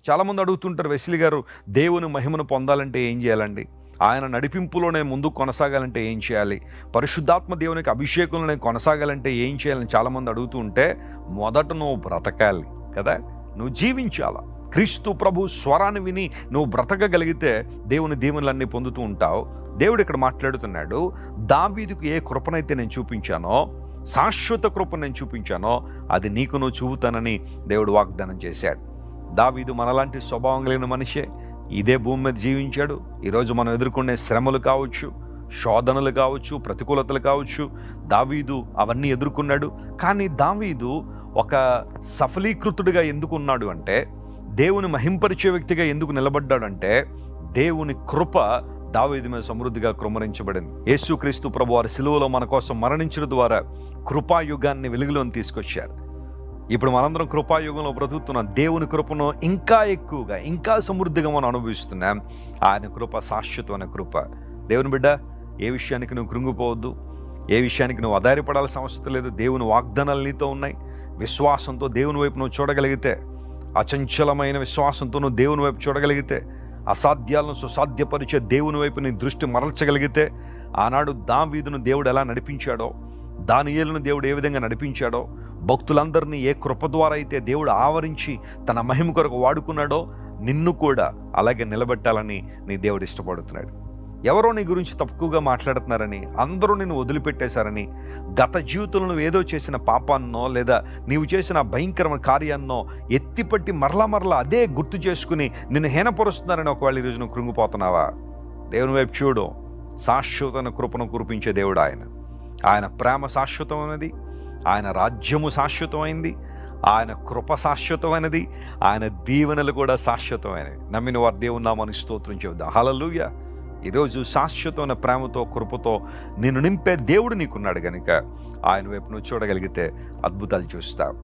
చాలామంది అడుగుతుంటారు, వెస్లీ గారు దేవుని మహిమను పొందాలంటే ఏం చేయాలండి, ఆయన నడిపింపులోనే ముందుకు కొనసాగాలంటే ఏం చేయాలి, పరిశుద్ధాత్మ దేవునికి అభిషేకంలోనే కొనసాగాలంటే ఏం చేయాలని చాలామంది అడుగుతూ ఉంటే, మొదట నువ్వు బ్రతకాలి కదా, నువ్వు జీవించాలా. క్రీస్తు ప్రభు స్వరాన్ని విని నువ్వు బ్రతకగలిగితే దేవుని దీవెనలన్నీ పొందుతూ ఉంటావు. దేవుడు ఇక్కడ మాట్లాడుతున్నాడు, దావీదుకు ఏ కృపనైతే నేను చూపించానో, శాశ్వత కృపను నేను చూపించానో అది నీకు నువ్వు చూపుతానని దేవుడు వాగ్దానం చేశాడు. దావీదు మనలాంటి స్వభావం కలిగిన మనిషే, ఇదే భూమి మీద జీవించాడు. ఈరోజు మనం ఎదుర్కొనే శ్రమలు కావచ్చు, శోధనలు కావచ్చు, ప్రతికూలతలు కావచ్చు, దావీదు అవన్నీ ఎదుర్కొన్నాడు. కానీ దావీదు ఒక సఫలీకృతుడిగా ఎందుకు ఉన్నాడు అంటే, దేవుని మహింపరిచే వ్యక్తిగా ఎందుకు నిలబడ్డాడంటే, దేవుని కృప దావీదు మీద సమృద్ధిగా కృమ్మరించబడింది. యేసుక్రీస్తు ప్రభు వారి సిలువలో మన కోసం మరణించడం ద్వారా కృపాయుగాన్ని వెలుగులోని తీసుకొచ్చారు. ఇప్పుడు మనందరం కృపాయుగంలో బ్రతుకుతున్నాం. దేవుని కృపను ఇంకా ఎక్కువగా, ఇంకా సమృద్ధిగా మనం అనుభవిస్తున్నాం. ఆయన కృప శాశ్వతమైన కృప. దేవుని బిడ్డ, ఏ విషయానికి నువ్వు కృంగిపోవద్దు, ఏ విషయానికి నువ్వు ఆధారపడాల్సిన అవసరం లేదు. దేవుని వాగ్దానాలు నీతో ఉన్నాయి. విశ్వాసంతో దేవుని వైపు నువ్వు చూడగలిగితే, అచంచలమైన విశ్వాసంతో నువ్వు దేవుని వైపు చూడగలిగితే, అసాధ్యాలను సుసాధ్యపరిచే దేవుని వైపు నీ దృష్టి మరల్చగలిగితే, ఆనాడు దావీదును దేవుడు ఎలా నడిపించాడో, దానియేలును దేవుడు ఏ విధంగా నడిపించాడో, భక్తులందరినీ ఏ కృప ద్వారా అయితే దేవుడు ఆవరించి తన మహిమ కొరకు వాడుకున్నాడో, నిన్ను కూడా అలాగే నిలబెట్టాలని నీ దేవుడు ఇష్టపడుతున్నాడు. ఎవరో నీ గురించి తక్కువగా మాట్లాడుతున్నారని, అందరూ నిన్ను వదిలిపెట్టేశారని, గత జీవితంలో నువ్వు ఏదో చేసిన పాపాన్నో లేదా నీవు చేసిన భయంకరమైన కార్యాన్నో ఎత్తిపట్టి మరలా అదే గుర్తు చేసుకుని నిన్ను హీనపరుస్తున్నారని ఒకవేళ ఈరోజు నువ్వు కృంగిపోతున్నావా? దేవుని వైపు చూడు. శాశ్వతమైన కృపను కురిపించే దేవుడు ఆయన. ఆయన ప్రేమ శాశ్వతమైనది, ఆయన రాజ్యము శాశ్వతమైంది, ఆయన కృప శాశ్వతమైనది, ఆయన దీవెనలు కూడా శాశ్వతమైనవి. నమ్మిన వారు దేవుని నామానికి స్తోత్రం చెబుదాం. హల్లెలూయా. ఈరోజు శాశ్వతమైన ప్రేమతో, కృపతో నిన్ను నింపే దేవుడు నీకున్నాడు కనుక ఆయన వైపు నువ్వు చూడగలిగితే అద్భుతాలు చూస్తావు.